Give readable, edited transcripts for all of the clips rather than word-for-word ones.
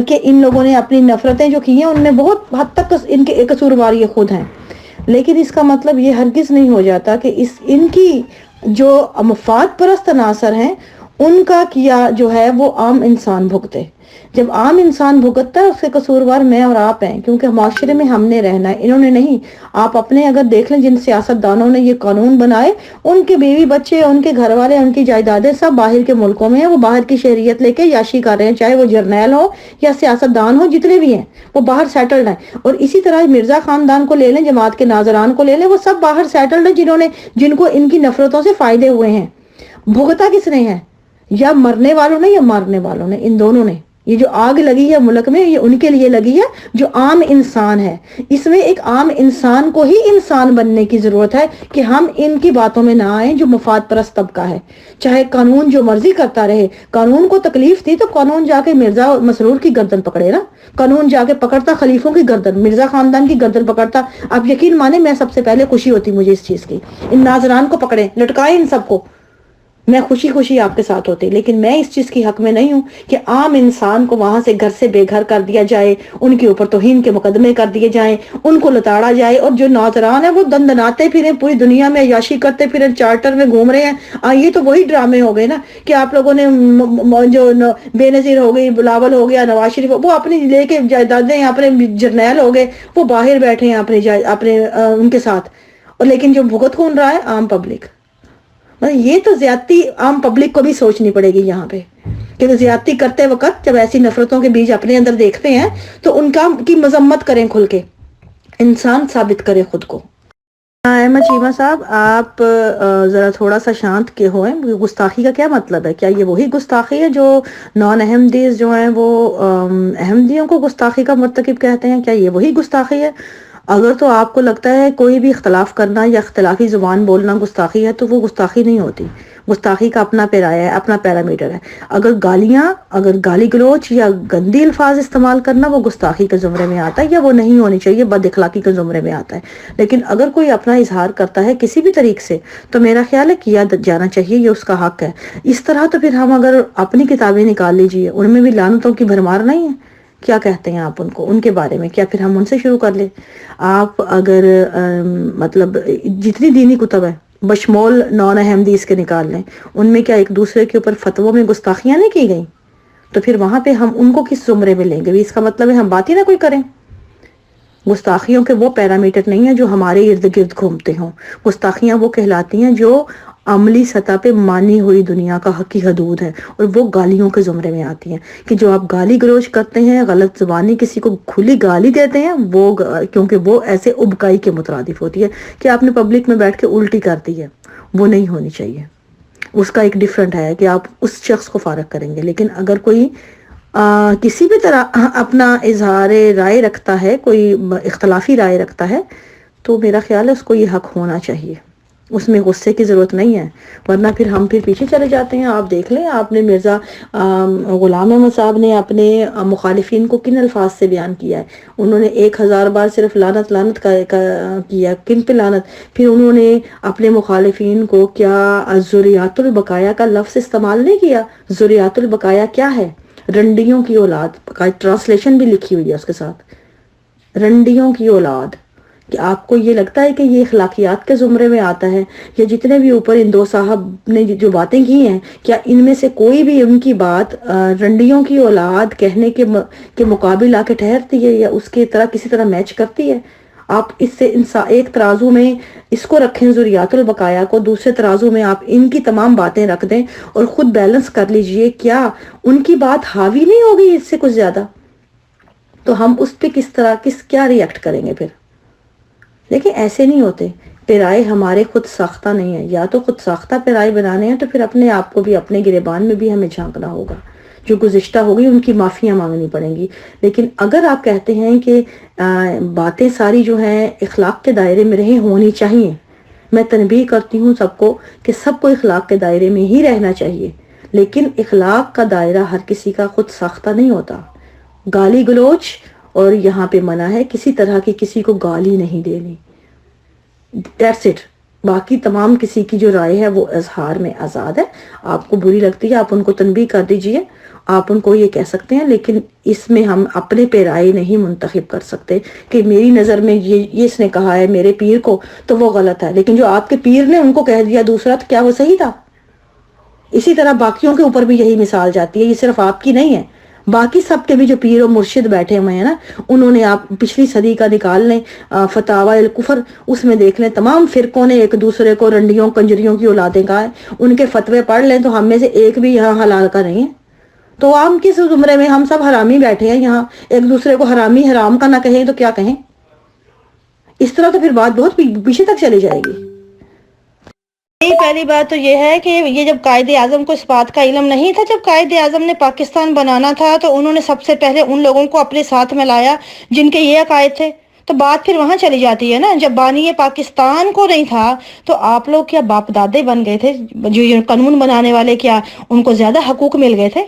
کہ ان لوگوں نے اپنی نفرتیں جو کی ہیں ان میں بہت حد تک ان کے قصوروار یہ خود ہیں، لیکن اس کا مطلب یہ ہرگز نہیں ہو جاتا کہ ان کی جو مفاد پرست عناصر ہیں ان کا کیا جو ہے وہ عام انسان بھگتے۔ جب عام انسان بھگتتا ہے اس کے قصوروار میں اور آپ ہیں، کیونکہ معاشرے میں ہم نے رہنا ہے، انہوں نے نہیں۔ آپ اپنے اگر دیکھ لیں جن سیاست دانوں نے یہ قانون بنائے، ان کے بیوی بچے، ان کے گھر والے، ان کی جائیدادیں سب باہر کے ملکوں میں ہیں، وہ باہر کی شہریت لے کے یاشی کر رہے ہیں، چاہے وہ جرنیل ہو یا سیاست دان ہو، جتنے بھی ہیں وہ باہر سیٹلڈ ہیں۔ اور اسی طرح مرزا خاندان کو لے لیں، جماعت کے ناظران کو لے لیں، وہ سب باہر سیٹلڈ ہیں جن کو ان کی نفرتوں سے فائدے ہوئے ہیں۔ بھگتا کس نے ہے؟ یا مرنے والوں نے یا مارنے والوں نے، ان دونوں نے۔ یہ جو آگ لگی ہے ملک میں، یہ ان کے لیے لگی ہے جو عام انسان ہے۔ اس میں ایک عام انسان کو ہی انسان بننے کی ضرورت ہے کہ ہم ان کی باتوں میں نہ آئیں جو مفاد پرست طبقہ ہے۔ چاہے قانون جو مرضی کرتا رہے، قانون کو تکلیف تھی تو قانون جا کے مرزا مسرور کی گردن پکڑے نا، قانون جا کے پکڑتا خلیفوں کی گردن، مرزا خاندان کی گردن پکڑتا۔ آپ یقین مانیں میں سب سے پہلے خوشی ہوتی مجھے اس چیز کی، ان ناظران کو پکڑے، لٹکائے ان سب کو، میں خوشی خوشی آپ کے ساتھ ہوتی۔ لیکن میں اس چیز کی حق میں نہیں ہوں کہ عام انسان کو وہاں سے گھر سے بے گھر کر دیا جائے، ان کے اوپر توہین کے مقدمے کر دیے جائیں، ان کو لتاڑا جائے، اور جو نوجوان ہیں وہ دندناتے پھریں، پوری دنیا میں عیاشی کرتے پھریں، چارٹر میں گھوم رہے ہیں۔ یہ تو وہی ڈرامے ہو گئے نا کہ آپ لوگوں نے جو بے نظیر ہو گئی، بلاول ہو گیا، نواز شریف، وہ اپنی لے کے جائیدادیں، اپنے جرنیل ہو گئے، وہ باہر بیٹھے ہیں اپنے ان کے ساتھ، اور لیکن جو بھگت کون رہا ہے؟ عام پبلک۔ یہ تو زیادتی عام پبلک کو بھی سوچنی پڑے گی یہاں پہ، کہ زیادتی کرتے وقت جب ایسی نفرتوں کے بیج اپنے اندر دیکھتے ہیں تو ان کی مذمت کریں، کھل کے انسان ثابت کرے خود کو۔ احمد چیمہ صاحب، آپ ذرا تھوڑا سا شانت کے ہوئیں۔ گستاخی کا کیا مطلب ہے؟ کیا یہ وہی گستاخی ہے جو نان احمدیز جو ہیں وہ احمدیوں کو گستاخی کا مرتکب کہتے ہیں؟ کیا یہ وہی گستاخی ہے؟ اگر تو آپ کو لگتا ہے کوئی بھی اختلاف کرنا یا اختلافی زبان بولنا گستاخی ہے تو وہ گستاخی نہیں ہوتی۔ گستاخی کا اپنا پیرایا ہے، اپنا پیرامیٹر ہے۔ اگر گالی گلوچ یا گندی الفاظ استعمال کرنا وہ گستاخی کے زمرے میں آتا ہے، یا وہ نہیں ہونی چاہیے، بد اخلاقی کے زمرے میں آتا ہے۔ لیکن اگر کوئی اپنا اظہار کرتا ہے کسی بھی طریقے سے تو میرا خیال ہے کیا جانا چاہیے، یہ اس کا حق ہے۔ اس طرح تو پھر ہم اگر اپنی کتابیں نکال لیجئے، ان میں بھی لعنتوں کی بھرمار نہیں ہے۔ کیا کہتے ہیں آپ ان کے بارے میں؟ کیا پھر ہم ان سے شروع کر لیں؟ آپ اگر مطلب جتنی دینی کتب ہے بشمول نان احمدیز کے نکال لیں، ان میں کیا ایک دوسرے کے اوپر فتووں میں گستاخیاں نہیں کی گئیں؟ تو پھر وہاں پہ ہم ان کو کس زمرے میں لیں گے؟ اس کا مطلب ہے ہم بات ہی نہ کوئی کریں۔ گستاخیوں کے وہ پیرامیٹر نہیں ہیں جو ہمارے ارد گرد گھومتے ہوں۔ گستاخیاں وہ کہلاتی ہیں جو عملی سطح پہ مانی ہوئی دنیا کا حقی حدود ہے، اور وہ گالیوں کے زمرے میں آتی ہیں کہ جو آپ گالی گلوچ کرتے ہیں، غلط زبانی کسی کو کھلی گالی دیتے ہیں، وہ کیونکہ وہ ایسے ابکائی کے مترادف ہوتی ہے کہ آپ نے پبلک میں بیٹھ کے الٹی کر دی ہے، وہ نہیں ہونی چاہیے۔ اس کا ایک ڈیفرنٹ ہے کہ آپ اس شخص کو فارغ کریں گے۔ لیکن اگر کوئی کسی بھی طرح اپنا اظہار رائے رکھتا ہے، کوئی اختلافی رائے رکھتا ہے، تو میرا خیال ہے اس کو یہ حق ہونا چاہیے، اس میں غصے کی ضرورت نہیں ہے، ورنہ پھر ہم پیچھے چلے جاتے ہیں۔ آپ دیکھ لیں، آپ نے مرزا غلام احمد صاحب نے اپنے مخالفین کو کن الفاظ سے بیان کیا ہے؟ انہوں نے 1000 بار صرف لعنت لعنت کا کیا، کن پہ لعنت؟ پھر انہوں نے اپنے مخالفین کو کیا ذریات البقایا کا لفظ استعمال نہیں کیا؟ ذریات البقایا کیا ہے؟ رنڈیوں کی اولاد کا ٹرانسلیشن بھی لکھی ہوئی ہے اس کے ساتھ، رنڈیوں کی اولاد۔ کہ آپ کو یہ لگتا ہے کہ یہ اخلاقیات کے زمرے میں آتا ہے؟ یا جتنے بھی اوپر ان دو صاحب نے جو باتیں کی ہیں، کیا ان میں سے کوئی بھی ان کی بات رنڈیوں کی اولاد کہنے کے مقابل آ کے ٹھہرتی ہے، یا اس کی طرح کسی طرح میچ کرتی ہے؟ آپ اس سے ایک ترازو میں اس کو رکھیں ذریات البقایا کو، دوسرے ترازو میں آپ ان کی تمام باتیں رکھ دیں اور خود بیلنس کر لیجئے، کیا ان کی بات حاوی نہیں ہوگی اس سے کچھ زیادہ؟ تو ہم اس پہ کیا ری ایکٹ کریں گے پھر؟ لیکن ایسے نہیں ہوتے، پیرائے ہمارے خود ساختہ نہیں ہے۔ یا تو خود ساختہ پیرائے بنانے ہیں تو پھر اپنے آپ کو بھی، اپنے گریبان میں بھی ہمیں جھانکنا ہوگا، جو گزشتہ ہوگی ان کی معافیاں مانگنی پڑیں گی۔ لیکن اگر آپ کہتے ہیں کہ باتیں ساری جو ہیں اخلاق کے دائرے میں رہیں، ہونی چاہیے، میں تنبیہ کرتی ہوں سب کو کہ سب کو اخلاق کے دائرے میں ہی رہنا چاہیے، لیکن اخلاق کا دائرہ ہر کسی کا خود ساختہ نہیں ہوتا۔ گالی گلوچ، اور یہاں پہ منع ہے کسی طرح کی کسی کو گالی نہیں دینی، دیٹس اٹ۔ باقی تمام کسی کی جو رائے ہے وہ اظہار میں آزاد ہے. آپ کو بری لگتی ہے آپ ان کو تنبیہ کر دیجئے، آپ ان کو یہ کہہ سکتے ہیں، لیکن اس میں ہم اپنے پہ رائے نہیں منتخب کر سکتے کہ میری نظر میں یہ اس نے کہا ہے میرے پیر کو تو وہ غلط ہے، لیکن جو آپ کے پیر نے ان کو کہہ دیا دوسرا تو کیا وہ صحیح تھا؟ اسی طرح باقیوں کے اوپر بھی یہی مثال جاتی ہے، یہ صرف آپ کی نہیں ہے، باقی سب کے بھی جو پیر و مرشد بیٹھے ہوئے ہیں نا، انہوں نے، آپ پچھلی صدی کا نکال لیں فتاوی الکفر، اس میں دیکھ لیں تمام فرقوں نے ایک دوسرے کو رنڈیوں کنجریوں کی اولادیں کہا ہے. ان کے فتوے پڑھ لیں تو ہم میں سے ایک بھی یہاں حلال کا نہیں ہے. تو ہم کس زمرے میں، ہم سب حرامی بیٹھے ہیں یہاں، ایک دوسرے کو حرامی حرام کا نہ کہیں تو کیا کہیں؟ اس طرح تو پھر بات بہت پیچھے تک چلی جائے گی. پہلی بات تو یہ ہے کہ یہ جب قائد اعظم کو اس بات کا علم نہیں تھا، جب قائد اعظم نے پاکستان بنانا تھا تو انہوں نے سب سے پہلے ان لوگوں کو اپنے ساتھ میں لایا جن کے یہ عقائد تھے. تو بات پھر وہاں چلی جاتی ہے نا، جب بانی پاکستان کو نہیں تھا تو آپ لوگ کیا باپ دادے بن گئے تھے؟ جو یہ قانون بنانے والے کیا ان کو زیادہ حقوق مل گئے تھے؟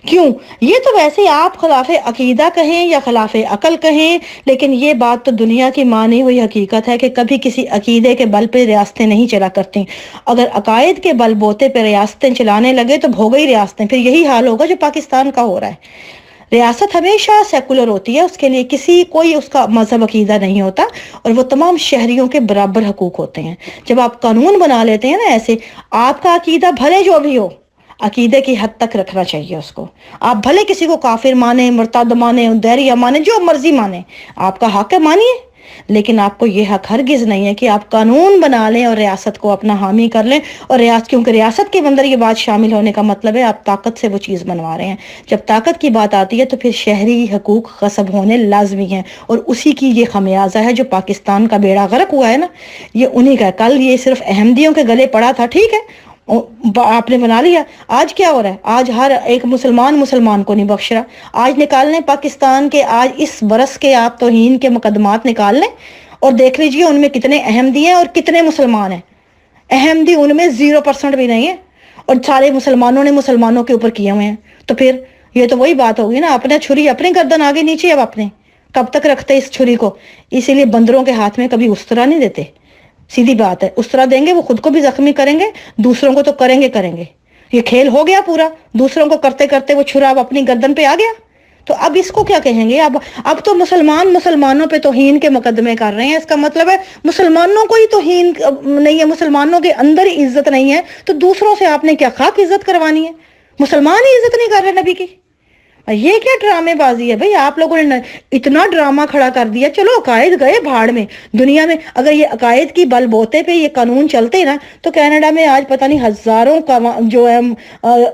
کیوں؟ یہ تو ویسے آپ خلاف عقیدہ کہیں یا خلاف عقل کہیں، لیکن یہ بات تو دنیا کی مانی ہوئی حقیقت ہے کہ کبھی کسی عقیدے کے بل پہ ریاستیں نہیں چلا کرتی. اگر عقائد کے بل بوتے پہ ریاستیں چلانے لگے تو ہو گئی ریاستیں، پھر یہی حال ہوگا جو پاکستان کا ہو رہا ہے. ریاست ہمیشہ سیکولر ہوتی ہے، اس کے لیے کوئی اس کا مذہب عقیدہ نہیں ہوتا، اور وہ تمام شہریوں کے برابر حقوق ہوتے ہیں. جب آپ قانون بنا لیتے ہیں نا ایسے، آپ کا عقیدہ بھلے جو بھی ہو، عقیدے کی حد تک رکھنا چاہیے اس کو. آپ بھلے کسی کو کافر مانے، مرتد مانے، دہریہ مانے، جو مرضی مانے، آپ کا حق ہے مانیے، لیکن آپ کو یہ حق ہرگز نہیں ہے کہ آپ قانون بنا لیں اور ریاست کو اپنا حامی کر لیں. اور کیونکہ ریاست کے اندر یہ بات شامل ہونے کا مطلب ہے آپ طاقت سے وہ چیز بنوا رہے ہیں. جب طاقت کی بات آتی ہے تو پھر شہری حقوق غصب ہونے لازمی ہیں، اور اسی کی یہ خمیازہ ہے جو پاکستان کا بیڑا غرق ہوا ہے نا، یہ انہی کا. کل یہ صرف احمدیوں کے گلے پڑا تھا، ٹھیک ہے آپ نے بنا لیا. آج کیا ہو رہا ہے؟ آج ہر ایک مسلمان کو نہیں بخش رہا. آج نکال لیں پاکستان کے، آج اس برس کے آپ توہین کے مقدمات نکال لیں اور دیکھ لیجئے ان میں کتنے احمدی ہیں اور کتنے مسلمان ہیں. احمدی ان میں 0% بھی نہیں ہے، اور سارے مسلمانوں نے مسلمانوں کے اوپر کیے ہوئے ہیں. تو پھر یہ تو وہی بات ہوگی نا، اپنے چھری اپنے گردن آگے نیچے. اب اپنے کب تک رکھتے اس چھری کو؟ اسی لیے بندروں کے ہاتھ میں کبھی استرا نہیں دیتے. سیدھی بات ہے، استرا دیں گے وہ خود کو بھی زخمی کریں گے، دوسروں کو تو کریں گے. یہ کھیل ہو گیا پورا، دوسروں کو کرتے کرتے وہ چھرا اب اپنی گردن پہ آ گیا. تو اب اس کو کیا کہیں گے؟ اب تو مسلمانوں پہ توہین کے مقدمے کر رہے ہیں. اس کا مطلب ہے مسلمانوں کو ہی توہین نہیں ہے، مسلمانوں کے اندر ہی عزت نہیں ہے، تو دوسروں سے آپ نے کیا خاک عزت کروانی ہے؟ مسلمان ہی عزت نہیں کر رہے نبی کی. یہ کیا ڈرامے بازی ہے بھئی؟ آپ لوگوں نے اتنا ڈرامہ کھڑا کر دیا. چلو عقائد گئے بھاڑ میں، دنیا میں اگر یہ عقائد کی بل بوتے پہ یہ قانون چلتے نا تو کینیڈا میں آج پتہ نہیں ہزاروں کا جو ہے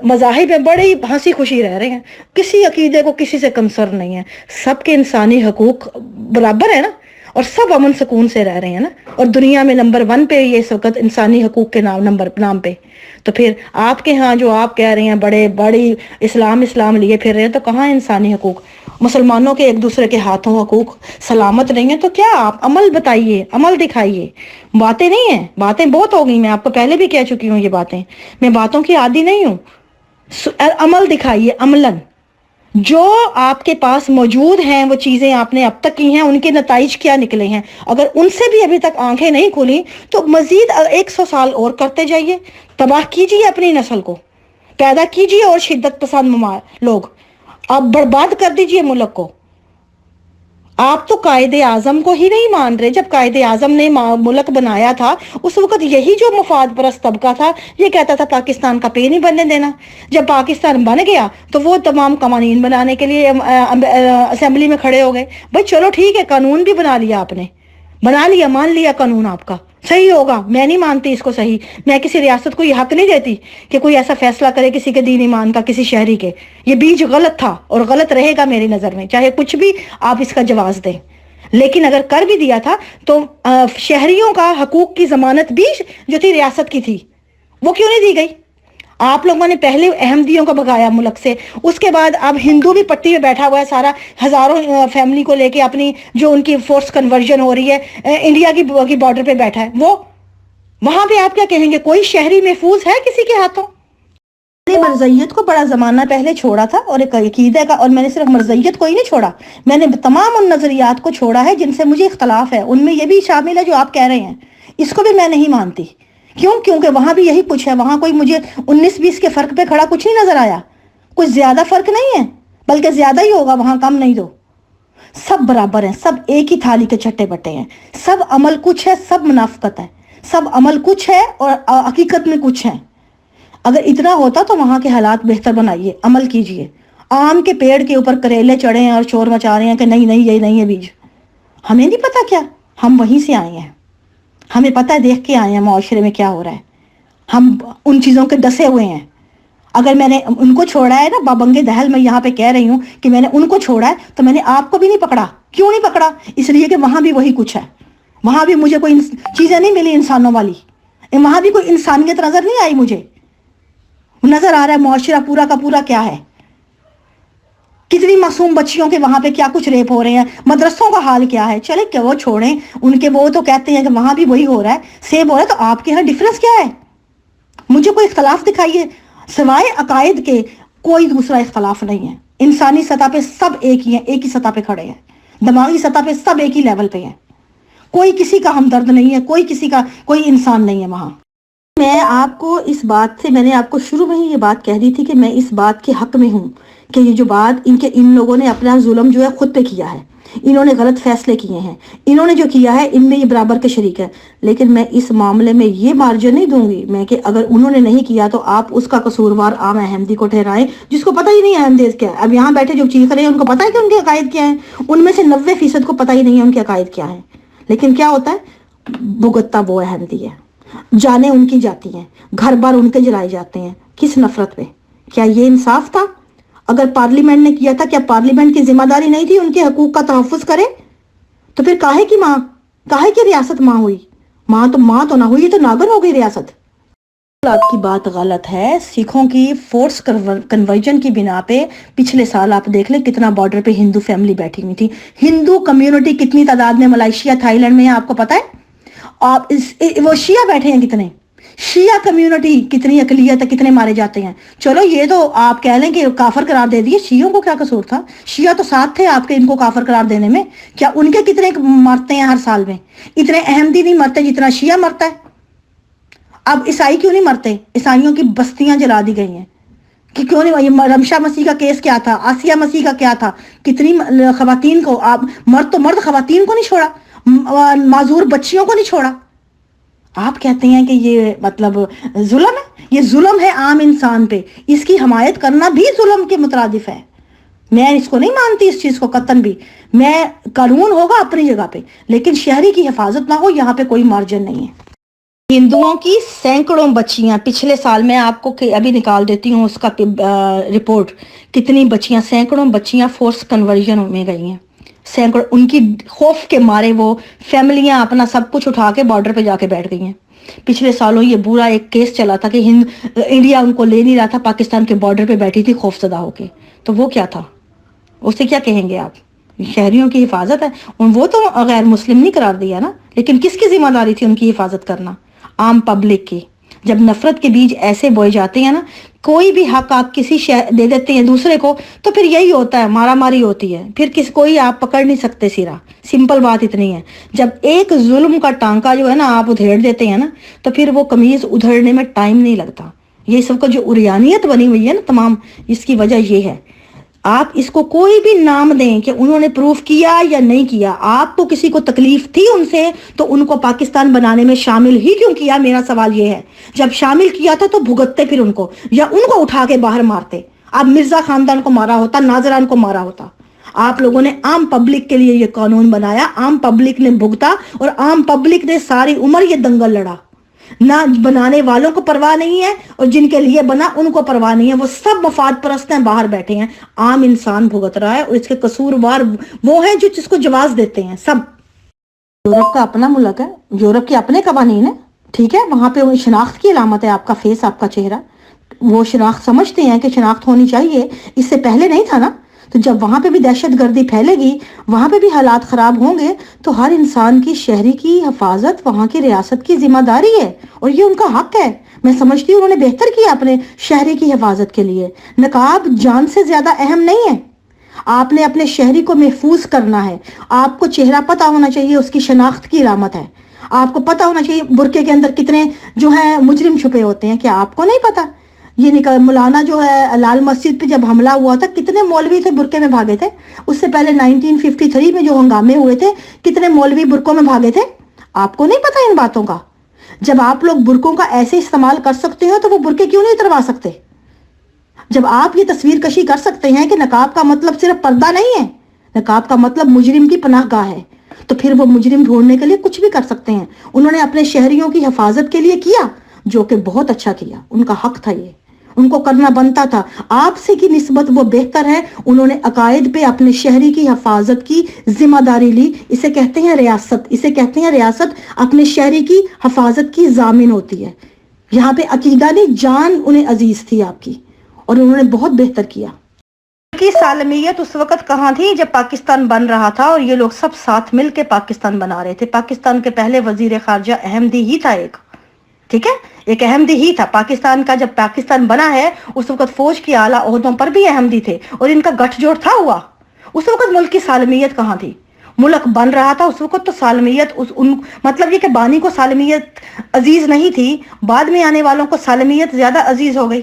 مذاہب ہیں بڑی ہنسی خوشی رہ رہے ہیں. کسی عقیدے کو کسی سے کنسرن نہیں ہے، سب کے انسانی حقوق برابر ہے نا، اور سب امن سکون سے رہ رہے ہیں نا. اور دنیا میں نمبر 1 پہ یہ اس وقت انسانی حقوق کے نام پہ. تو پھر آپ کے ہاں جو آپ کہہ رہے ہیں بڑی اسلام لیے پھر رہے ہیں، تو کہاں انسانی حقوق؟ مسلمانوں کے ایک دوسرے کے ہاتھوں حقوق سلامت نہیں ہے. تو کیا آپ عمل بتائیے، عمل دکھائیے. باتیں نہیں ہیں، باتیں بہت ہو گئی. میں آپ کو پہلے بھی کہہ چکی ہوں یہ باتیں، میں باتوں کی عادی نہیں ہوں. عمل دکھائیے، عملاً جو آپ کے پاس موجود ہیں وہ چیزیں آپ نے اب تک کی ہیں، ان کے نتائج کیا نکلے ہیں. اگر ان سے بھی ابھی تک آنکھیں نہیں کھولیں تو مزید 100 سال اور کرتے جائیے. تباہ کیجیے اپنی نسل کو، پیدا کیجیے اور شدت پسند لوگ، آپ برباد کر دیجیے ملک کو. آپ تو قائد اعظم کو ہی نہیں مان رہے. جب قائد اعظم نے ملک بنایا تھا اس وقت یہی جو مفاد پرست طبقہ تھا یہ کہتا تھا پاکستان کا پے نہیں بننے دینا. جب پاکستان بن گیا تو وہ تمام قوانین بنانے کے لیے اسمبلی میں کھڑے ہو گئے. بھائی چلو ٹھیک ہے، قانون بھی بنا لیا آپ نے، بنا لیا، مان لیا قانون آپ کا صحیح ہوگا. میں نہیں مانتی اس کو صحیح. میں کسی ریاست کو یہ حق نہیں دیتی کہ کوئی ایسا فیصلہ کرے کسی کے دین ایمان کا، کسی شہری کے. یہ بیج غلط تھا اور غلط رہے گا میری نظر میں، چاہے کچھ بھی آپ اس کا جواز دیں. لیکن اگر کر بھی دیا تھا تو شہریوں کا حقوق کی ضمانت بھی جو تھی ریاست کی تھی، وہ کیوں نہیں دی گئی؟ آپ لوگوں نے پہلے احمدیوں کو بھگایا ملک سے، اس کے بعد اب ہندو بھی پٹی میں بیٹھا ہوا ہے سارا، ہزاروں فیملی کو لے کے اپنی جو ان کی فورس کنورژن ہو رہی ہے انڈیا کی بارڈر پہ بیٹھا ہے. وہ وہاں پہ آپ کیا کہیں گے؟ کوئی شہری محفوظ ہے کسی کے ہاتھوں؟ میں نے مرزیت کو بڑا زمانہ پہلے چھوڑا تھا اور ایک عقیدے کا، اور میں نے صرف مرزیت کو ہی نہیں چھوڑا، میں نے تمام ان نظریات کو چھوڑا ہے جن سے مجھے اختلاف ہے. ان میں یہ بھی شامل ہے جو آپ کہہ رہے ہیں. اس کو بھی میں نہیں مانتی. کیوں؟ کیونکہ وہاں بھی یہی کچھ ہے. وہاں کوئی مجھے 19-20 کے فرق پہ کھڑا کچھ نہیں نظر آیا. کچھ زیادہ فرق نہیں ہے، بلکہ زیادہ ہی ہوگا، وہاں کم نہیں. دو سب برابر ہیں، سب ایک ہی تھالی کے چٹے بٹے ہیں. سب عمل کچھ ہے، سب منافقت ہے. سب عمل کچھ ہے اور حقیقت میں کچھ ہے. اگر اتنا ہوتا تو وہاں کے حالات بہتر بنائیے، عمل کیجئے. آم کے پیڑ کے اوپر کریلے چڑھے ہیں اور شور مچا رہے ہیں کہ نہیں نہیں یہ نہیں ہے بیج. ہمیں نہیں پتا کیا؟ ہم وہیں سے آئے ہیں، ہمیں پتا ہے، دیکھ کے آئے ہیں معاشرے میں کیا ہو رہا ہے. ہم ان چیزوں کے ڈسے ہوئے ہیں. اگر میں نے ان کو چھوڑا ہے نا بابنگے دہل، میں یہاں پہ کہہ رہی ہوں کہ میں نے ان کو چھوڑا ہے، تو میں نے آپ کو بھی نہیں پکڑا. کیوں نہیں پکڑا؟ اس لیے کہ وہاں بھی وہی کچھ ہے. وہاں بھی مجھے کوئی چیزیں نہیں ملی انسانوں والی. وہاں بھی کوئی انسانیت نظر نہیں آئی. مجھے نظر آ رہا ہے معاشرہ پورا کا پورا کیا ہے. کتنی معصوم بچیوں کے وہاں پہ کیا کچھ ریپ ہو رہے ہیں. مدرسوں کا حال کیا ہے. چلے کہ وہ چھوڑیں ان کے، وہ تو کہتے ہیں کہ وہاں بھی وہی ہو رہا ہے، سیب ہو رہا ہے. تو آپ کے یہاں ڈفرنس کیا ہے؟ مجھے کوئی اختلاف دکھائیے. سوائے عقائد کے کوئی دوسرا اختلاف نہیں ہے. انسانی سطح پہ سب ایک ہی ہیں، ایک ہی سطح پہ کھڑے ہیں. دماغی سطح پہ سب ایک ہی لیول پہ ہیں. کوئی کسی کا ہمدرد نہیں ہے، کوئی کسی کا کوئی انسان نہیں ہے وہاں. میں آپ کو اس بات سے، میں نے آپ کو شروع میں ہی یہ بات کہہ دی تھی کہ میں اس بات کے حق میں ہوں کہ یہ جو بات ان لوگوں نے اپنا ظلم جو ہے خود پہ کیا ہے. انہوں نے غلط فیصلے کیے ہیں. انہوں نے جو کیا ہے ان میں یہ برابر کے شریک ہے. لیکن میں اس معاملے میں یہ مارجن نہیں دوں گی میں کہ اگر انہوں نے نہیں کیا تو آپ اس کا قصوروار عام احمدی کو ٹھہرائیں، جس کو پتہ ہی نہیں احمدیت کیا ہے. اب یہاں بیٹھے جو چیخ رہے ہیں ان کو پتہ ہے کہ ان کے عقائد کیا ہیں. ان میں سے 90% کو پتہ ہی نہیں ہے ان کے عقائد کیا ہیں. لیکن کیا ہوتا ہے؟ بھگتتا وہ احمدی ہے. جانیں ان کی جاتی ہیں، گھر بار ان کے جلائے جاتے ہیں. کس نفرت پہ؟ کیا یہ انصاف تھا؟ اگر پارلیمنٹ نے کیا تھا، کیا پارلیمنٹ کی ذمہ داری نہیں تھی ان کے حقوق کا تحفظ کرے؟ تو پھر کاہے کی ماں، کاہے کی ریاست ماں ہوئی؟ ماں تو نہ ہوئی، تو ناگر ہو گئی ریاست. آپ کی بات غلط ہے. سکھوں کی فورس کنورژن کی بنا پہ پچھلے سال آپ دیکھ لیں کتنا بارڈر پہ ہندو فیملی بیٹھی ہوئی تھی. ہندو کمیونٹی کتنی تعداد میں ملائیشیا، تھائی لینڈ میں ہے آپ کو پتا ہے؟ آپ وہ شیعہ بیٹھے ہیں کتنے، شیعہ کمیونٹی کتنی اقلیت ہے، کتنے مارے جاتے ہیں. چلو یہ تو آپ کہہ لیں کہ کافر قرار دے دیے. شیعوں کو کیا قصور تھا؟ شیعہ تو ساتھ تھے آپ کے ان کو کافر قرار دینے میں. کیا ان کے کتنے مرتے ہیں ہر سال میں؟ اتنے احمدی نہیں مرتے جتنا شیعہ مرتا ہے. اب عیسائی کیوں نہیں مرتے؟ عیسائیوں کی بستیاں جلا دی گئی ہیں کہ کیوں نہیں. رمشا مسیح کا کیس کیا تھا؟ آسیہ مسیح کا کیا تھا؟ کتنی خواتین کو، آپ مرد تو مرد، خواتین کو نہیں چھوڑا، معذور بچیوں کو نہیں چھوڑا. آپ کہتے ہیں کہ یہ مطلب ظلم ہے. یہ ظلم ہے عام انسان پہ. اس کی حمایت کرنا بھی ظلم کے مترادف ہے. میں اس کو نہیں مانتی اس چیز کو قطعاً بھی. میں قانون ہوگا اپنی جگہ پہ، لیکن شہری کی حفاظت نہ ہو، یہاں پہ کوئی مارجن نہیں ہے. ہندوؤں کی سینکڑوں بچیاں پچھلے سال، میں آپ کو ابھی نکال دیتی ہوں اس کا رپورٹ، کتنی بچیاں، سینکڑوں بچیاں فورس کنورژن میں گئی ہیں. سینکڑوں. ان کی خوف کے مارے وہ فیملیاں اپنا سب کچھ اٹھا کے بارڈر پہ جا کے بیٹھ گئی ہیں. پچھلے سالوں یہ برا ایک کیس چلا تھا کہ انڈیا ان کو لے نہیں رہا تھا، پاکستان کے بارڈر پہ بیٹھی تھی خوف زدہ ہو کے. تو وہ کیا تھا؟ اسے کیا کہیں گے آپ؟ شہریوں کی حفاظت ہے. وہ تو غیر مسلم نہیں قرار دیا نا، لیکن کس کی ذمہ داری تھی ان کی حفاظت کرنا؟ عام پبلک کی. جب نفرت کے بیج ایسے بوئے جاتے ہیں نا، کوئی بھی حق آپ کسی دے دیتے ہیں دوسرے کو، تو پھر یہی ہوتا ہے، مارا ماری ہوتی ہے. پھر کوئی آپ پکڑ نہیں سکتے سیرا. سمپل بات اتنی ہے. جب ایک ظلم کا ٹانکا جو ہے نا آپ ادھیڑ دیتے ہیں نا، تو پھر وہ قمیض ادھڑنے میں ٹائم نہیں لگتا. یہ سب کا جو اریانیت بنی ہوئی ہے نا تمام، اس کی وجہ یہ ہے. آپ اس کو کوئی بھی نام دیں کہ انہوں نے پروف کیا یا نہیں کیا، آپ کو کسی کو تکلیف تھی ان سے تو ان کو پاکستان بنانے میں شامل ہی کیوں کیا؟ میرا سوال یہ ہے. جب شامل کیا تھا تو بھگتتے پھر ان کو، یا ان کو اٹھا کے باہر مارتے. آپ مرزا خاندان کو مارا ہوتا، ناظران کو مارا ہوتا. آپ لوگوں نے عام پبلک کے لیے یہ قانون بنایا، عام پبلک نے بھگتا، اور عام پبلک نے ساری عمر یہ دنگل لڑا. نہ بنانے والوں کو پرواہ نہیں ہے، اور جن کے لیے بنا ان کو پرواہ نہیں ہے. وہ سب مفاد پرست ہیں، باہر بیٹھے ہیں. عام انسان بھگت رہا ہے، اور اس کے قصوروار وہ ہیں جو جس کو جواز دیتے ہیں. سب یورپ کا اپنا ملک ہے، یورپ کے اپنے قوانین ہیں، ٹھیک ہے. وہاں پہ وہ شناخت کی علامت ہے آپ کا فیس، آپ کا چہرہ. وہ شناخت سمجھتے ہیں کہ شناخت ہونی چاہیے. اس سے پہلے نہیں تھا نا. تو جب وہاں پہ بھی دہشت گردی پھیلے گی، وہاں پہ بھی حالات خراب ہوں گے، تو ہر انسان کی، شہری کی حفاظت وہاں کی ریاست کی ذمہ داری ہے، اور یہ ان کا حق ہے. میں سمجھتی ہوں انہوں نے بہتر کیا اپنے شہری کی حفاظت کے لیے. نقاب جان سے زیادہ اہم نہیں ہے. آپ نے اپنے شہری کو محفوظ کرنا ہے. آپ کو چہرہ پتہ ہونا چاہیے، اس کی شناخت کی علامت ہے. آپ کو پتا ہونا چاہیے برقعے کے اندر کتنے جو ہے مجرم چھپے ہوتے ہیں. کیا آپ کو نہیں پتا؟ یہ مولانا جو ہے لال مسجد پہ جب حملہ ہوا تھا کتنے مولوی تھے برقعے میں بھاگے تھے. اس سے پہلے 1953 میں جو ہنگامے ہوئے تھے کتنے مولوی برقعوں میں بھاگے تھے. آپ کو نہیں پتا ان باتوں کا؟ جب آپ لوگ برقعوں کا ایسے استعمال کر سکتے ہو تو وہ برقعے کیوں نہیں اتروا سکتے؟ جب آپ یہ تصویر کشی کر سکتے ہیں کہ نقاب کا مطلب صرف پردہ نہیں ہے، نقاب کا مطلب مجرم کی پناہ گاہ ہے، تو پھر وہ مجرم ڈھونڈنے کے لیے کچھ بھی کر سکتے ہیں. انہوں نے اپنے شہریوں کی حفاظت کے لیے کیا، جو کہ بہت اچھا کیا، ان کا حق تھا، یہ ان کو کرنا بنتا تھا. آپ سے کی نسبت وہ بہتر ہے، انہوں نے عقائد پہ اپنے شہری کی حفاظت کی ذمہ داری لی. اسے کہتے ہیں ریاست، اسے کہتے ہیں ریاست اپنے شہری کی حفاظت کی ضامن ہوتی ہے. یہاں پہ عقیدہ نہیں، جان انہیں عزیز تھی آپ کی، اور انہوں نے بہت بہتر کیا. کی سالمیت اس وقت کہاں تھی جب پاکستان بن رہا تھا، اور یہ لوگ سب ساتھ مل کے پاکستان بنا رہے تھے. پاکستان کے پہلے وزیر خارجہ احمدی ہی تھا ایک، ٹھیک ہے، ایک احمدی ہی تھا. پاکستان کا جب پاکستان بنا ہے اس وقت فوج کی اعلیٰ عہدوں پر بھی احمدی تھے، اور ان کا گٹھ جوڑ تھا ہوا. اس وقت ملک کی سالمیت کہاں تھی؟ ملک بن رہا تھا اس وقت، تو سالمیت مطلب یہ کہ بانی کو سالمیت عزیز نہیں تھی، بعد میں آنے والوں کو سالمیت زیادہ عزیز ہو گئی.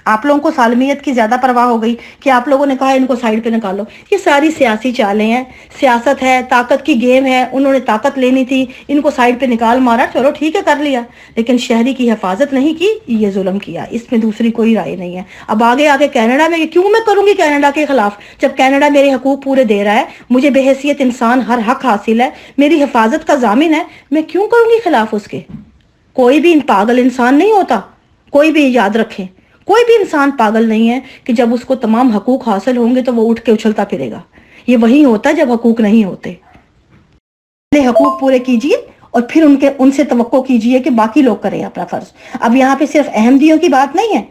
آپ لوگوں کو سالمیت کی زیادہ پرواہ ہو گئی کہ آپ لوگوں نے کہا ان کو سائیڈ پہ نکالو. یہ ساری سیاسی چالیں ہیں، سیاست ہے، طاقت کی گیم ہے. انہوں نے طاقت لینی تھی، ان کو سائیڈ پہ نکال مارا، چلو ٹھیک ہے کر لیا، لیکن شہری کی حفاظت نہیں کی، یہ ظلم کیا. اس میں دوسری کوئی رائے نہیں ہے. اب آگے کینیڈا میں کیوں میں کروں گی کینیڈا کے خلاف، جب کینیڈا میرے حقوق پورے دے رہا ہے، مجھے بے حیثیت انسان ہر حق حاصل ہے، میری حفاظت کا ضامن ہے، میں کیوں کروں گی خلاف اس کے؟ کوئی بھی پاگل انسان نہیں ہوتا، کوئی بھی یاد رکھے، کوئی بھی انسان پاگل نہیں ہے کہ جب اس کو تمام حقوق حاصل ہوں گے تو وہ اٹھ کے اچھلتا پھرے گا. یہ وہی ہوتا ہے جب حقوق نہیں ہوتے. پہلے حقوق پورے کیجئے اور پھر ان سے توقع کیجئے کہ باقی لوگ کریں اپنا فرض. اب یہاں پہ صرف احمدیوں کی بات نہیں ہے،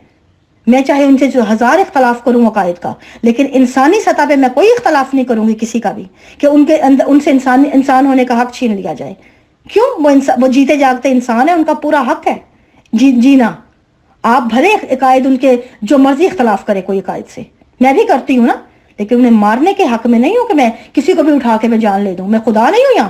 میں چاہے ان سے جو ہزار اختلاف کروں عقائد کا، لیکن انسانی سطح پہ میں کوئی اختلاف نہیں کروں گی کسی کا بھی کہ ان سے انسان ہونے کا حق چھین لیا جائے. کیوں؟ وہ جیتے جاگتے انسان ہے، ان کا پورا حق ہے جینا. آپ بھلے عقائد ان کے جو مرضی اختلاف کرے کوئی عقائد سے، میں بھی کرتی ہوں نا، لیکن انہیں مارنے کے حق میں نہیں ہوں کہ میں کسی کو بھی اٹھا کے میں جان لے دوں. میں خدا نہیں ہوں یہاں.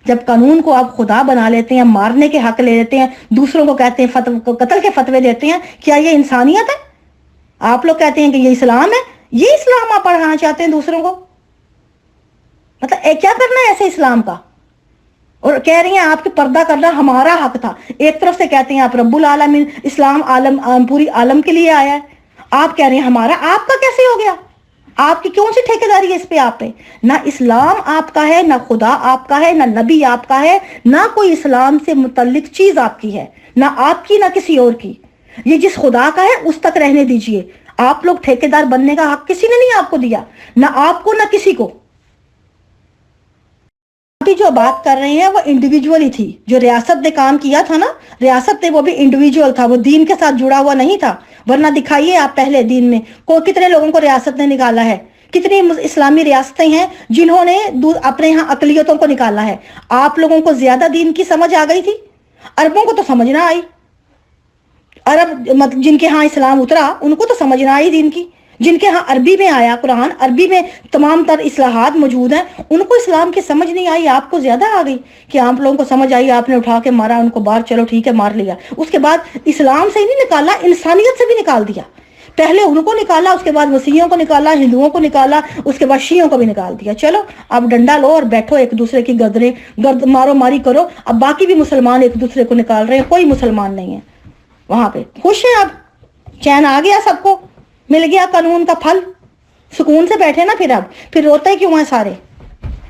جب قانون کو آپ خدا بنا لیتے ہیں، مارنے کے حق لے لیتے ہیں، دوسروں کو کہتے ہیں قتل کے فتوے دیتے ہیں، کیا یہ انسانیت ہے؟ آپ لوگ کہتے ہیں کہ یہ اسلام ہے، یہ اسلام آپ پڑھانا چاہتے ہیں دوسروں کو؟ مطلب کیا کرنا ہے ایسے اسلام کا؟ اور کہہ رہی ہیں آپ کے پردہ کرنا ہمارا حق تھا. ایک طرف سے کہتے ہیں آپ رب العالمین، اسلام پوری عالم کے لیے آیا ہے، آپ کہہ رہے ہیں ہمارا. آپ کا کیسے ہو گیا؟ آپ کی کیوں سی ٹھیکیداری ہے اس پہ آپ پہ؟ نہ اسلام آپ کا ہے، نہ خدا آپ کا ہے، نہ نبی آپ کا ہے، نہ کوئی اسلام سے متعلق چیز آپ کی ہے، نہ آپ کی نہ کسی اور کی. یہ جس خدا کا ہے اس تک رہنے دیجئے. آپ لوگ ٹھیکیدار بننے کا حق کسی نے نہیں آپ کو دیا، نہ آپ کو نہ کسی کو. جو بات کر رہے ہیں وہ انڈیویجولی تھی، جو ریاست نے کام کیا تھا نا، ریاست نے وہ بھی انڈیویجول تھا، وہ دین کے ساتھ جڑا ہوا نہیں تھا. ورنہ دکھائیے آپ پہلے دین میں کتنے لوگوں کو ریاست نے نکالا ہے، کتنی اسلامی ریاستیں ہیں جنہوں نے اپنے ہاں اقلیتوں کو نکالا ہے. آپ لوگوں کو زیادہ دین کی سمجھ آ گئی تھی، عربوں کو تو سمجھ نہ آئی. عرب جن کے ہاں اسلام اترا ان کو تو سمجھ نہ آئی دین کی. جن کے ہاں عربی میں آیا قرآن، عربی میں تمام تر اصلاحات موجود ہیں، ان کو اسلام کی سمجھ نہیں آئی. آپ کو زیادہ آ گئی کہ آپ لوگوں کو سمجھ آئی، آپ نے اٹھا کے مارا ان کو باہر، چلو ٹھیک ہے مار لیا. اس کے بعد اسلام سے ہی نہیں نکالا، انسانیت سے بھی نکال دیا. پہلے ان کو نکالا، اس کے بعد مسیحیوں کو نکالا، ہندوؤں کو نکالا، اس کے بعد شیعوں کو بھی نکال دیا. چلو اب ڈنڈا لو اور بیٹھو ایک دوسرے کی گرد مارو ماری کرو. اب باقی بھی مسلمان ایک دوسرے کو نکال رہے ہیں، کوئی مسلمان نہیں ہے وہاں پہ. خوش ہیں اب؟ چین آ گیا سب کو؟ مل گیا قانون کا پھل؟ سکون سے بیٹھے نا. پھر روتے کیوں ہیں سارے؟